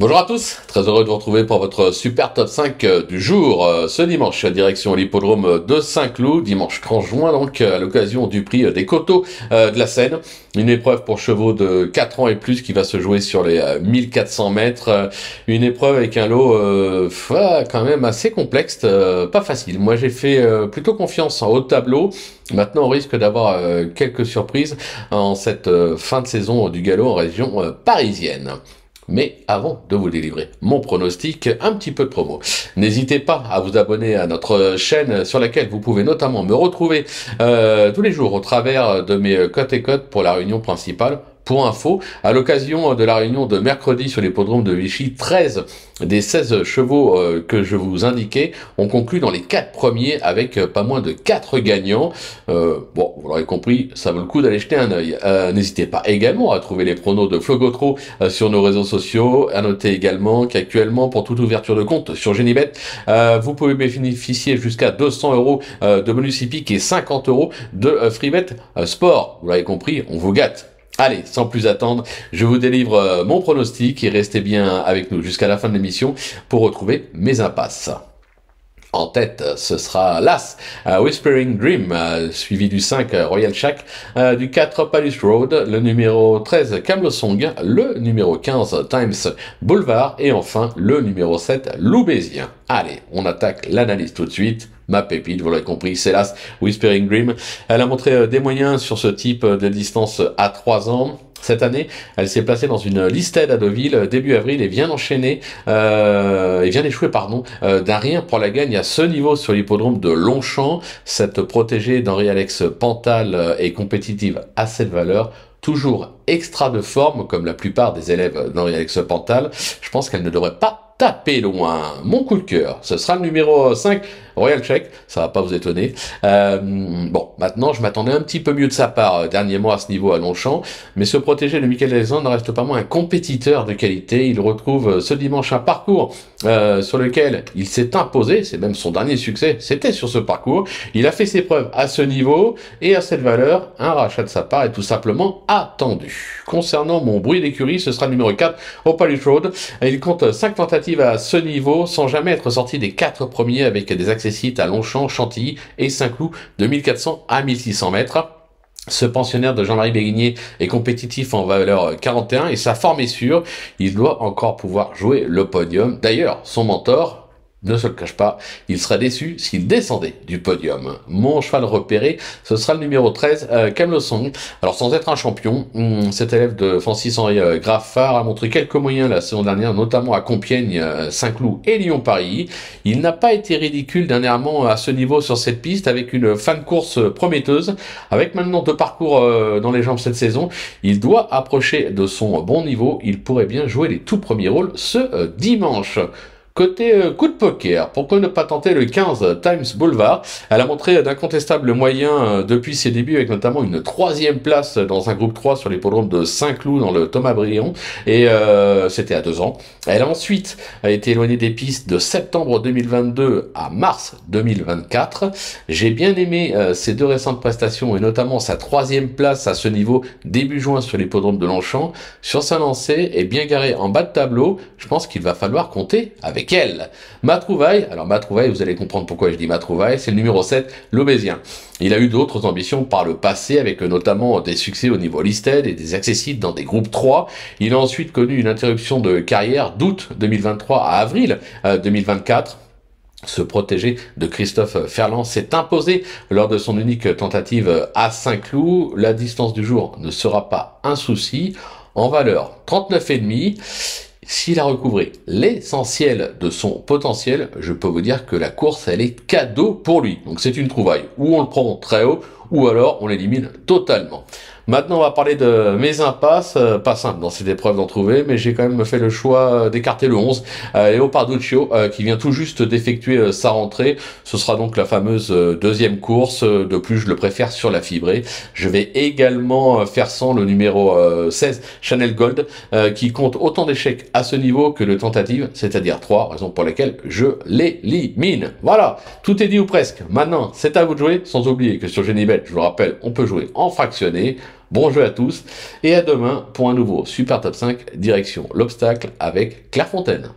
Bonjour à tous, très heureux de vous retrouver pour votre super top 5 du jour. Ce dimanche, direction l'hippodrome de Saint-Cloud, dimanche 30 juin donc, à l'occasion du prix des Coteaux de la Seine. Une épreuve pour chevaux de 4 ans et plus qui va se jouer sur les 1400 mètres. Une épreuve avec un lot quand même assez complexe, pas facile. Moi j'ai fait plutôt confiance en haut de tableau. Maintenant on risque d'avoir quelques surprises en cette fin de saison du galop en région parisienne. Mais avant de vous délivrer mon pronostic, un petit peu de promo. N'hésitez pas à vous abonner à notre chaîne sur laquelle vous pouvez notamment me retrouver tous les jours au travers de mes cotes et cotes pour la réunion principale. Pour info, à l'occasion de la réunion de mercredi sur l'hippodrome de Vichy, 13 des 16 chevaux que je vous indiquais ont conclu dans les 4 premiers avec pas moins de 4 gagnants. Bon, vous l'aurez compris, ça vaut le coup d'aller jeter un œil. N'hésitez pas également à trouver les pronos de Flogotro sur nos réseaux sociaux. À noter également qu'actuellement, pour toute ouverture de compte sur Genibet, vous pouvez bénéficier jusqu'à 200 € de bonus hippique et 50 € de freebet sport. Vous l'avez compris, on vous gâte. Allez, sans plus attendre, je vous délivre mon pronostic et restez bien avec nous jusqu'à la fin de l'émission pour retrouver mes impasses. En tête, ce sera l'As, Whispering Dream, suivi du 5, Royal Shack, du 4, Palace Road, le numéro 13, Camelot Song, le numéro 15, Times Boulevard, et enfin le numéro 7, Loubésien. Allez, on attaque l'analyse tout de suite. Ma pépite, vous l'avez compris, c'est l'As, Whispering Dream. Elle a montré des moyens sur ce type de distance à 3 ans. Cette année, elle s'est placée dans une listed à Deauville début avril et vient d'échouer d'un rien pour la gagne à ce niveau sur l'hippodrome de Longchamp. Cette protégée d'Henri-Alex Pantal est compétitive à cette valeur. Toujours extra de forme, comme la plupart des élèves d'Henri-Alex Pantal. Je pense qu'elle ne devrait pas taper loin. Mon coup de cœur, ce sera le numéro 5, Royal Check, ça va pas vous étonner. Bon, maintenant, je m'attendais un petit peu mieux de sa part dernièrement à ce niveau à Longchamp, mais ce protégé de Michael Alexandre ne reste pas moins un compétiteur de qualité. Il retrouve ce dimanche un parcours sur lequel il s'est imposé, c'est même son dernier succès, c'était sur ce parcours. Il a fait ses preuves à ce niveau, et à cette valeur, un rachat de sa part est tout simplement attendu. Concernant mon bruit d'écurie, ce sera le numéro 4, Palace Road. Il compte 5 tentatives à ce niveau, sans jamais être sorti des 4 premiers avec des accessites à Longchamp, Chantilly et Saint-Cloud de 1400 à 1600 mètres. Ce pensionnaire de Jean-Marie Béguigné est compétitif en valeur 41 et sa forme est sûre. Il doit encore pouvoir jouer le podium. D'ailleurs, son mentor ne se le cache pas, il serait déçu s'il descendait du podium. Mon cheval repéré, ce sera le numéro 13, Camelot Song. Alors sans être un champion, cet élève de Francis-Henri Graffard a montré quelques moyens la saison dernière, notamment à Compiègne, Saint-Cloud et Lyon-Paris. Il n'a pas été ridicule dernièrement à ce niveau sur cette piste, avec une fin de course prometteuse. Avec maintenant 2 parcours dans les jambes cette saison, il doit approcher de son bon niveau. Il pourrait bien jouer les tout premiers rôles ce dimanche. Côté coup de poker, pourquoi ne pas tenter le 15 Times Boulevard? Elle a montré d'incontestables moyens depuis ses débuts, avec notamment une 3e place dans un groupe 3 sur l'hippodrome de Saint-Cloud dans le Thomas Briand, et c'était à 2 ans. Elle a ensuite été éloignée des pistes de septembre 2022 à mars 2024. J'ai bien aimé ses 2 récentes prestations, et notamment sa 3e place à ce niveau début juin sur l'hippodrome de Longchamp. Sur sa lancée et bien garée en bas de tableau, je pense qu'il va falloir compter avec elle. Ma trouvaille, alors ma trouvaille, vous allez comprendre pourquoi je dis ma trouvaille, c'est le numéro 7, Loubésien. Il a eu d'autres ambitions par le passé, avec notamment des succès au niveau listed et des accessibles dans des groupes 3. Il a ensuite connu une interruption de carrière d'août 2023 à avril 2024. Ce protégé de Christophe Ferland s'est imposé lors de son unique tentative à Saint-Cloud. La distance du jour ne sera pas un souci. En valeur 39,5. S'il a recouvré l'essentiel de son potentiel, je peux vous dire que la course, elle est cadeau pour lui. Donc c'est une trouvaille. Ou on le prend très haut, ou alors on l'élimine totalement. Maintenant, on va parler de mes impasses. Pas simple dans cette épreuve d'en trouver, mais j'ai quand même fait le choix d'écarter le 11, Léo Parduccio, qui vient tout juste d'effectuer sa rentrée. Ce sera donc la fameuse 2e course. De plus, je le préfère sur la fibrée. Je vais également faire sans le numéro 16, Chanel Gold, qui compte autant d'échecs à ce niveau que de tentatives, c'est-à-dire 3, raison pour laquelle je l'élimine. Voilà, tout est dit ou presque. Maintenant, c'est à vous de jouer, sans oublier que sur Genibet, je vous le rappelle, on peut jouer en fractionné. Bon jeu à tous et à demain pour un nouveau Super Top 5 direction l'obstacle avec Clairefontaine.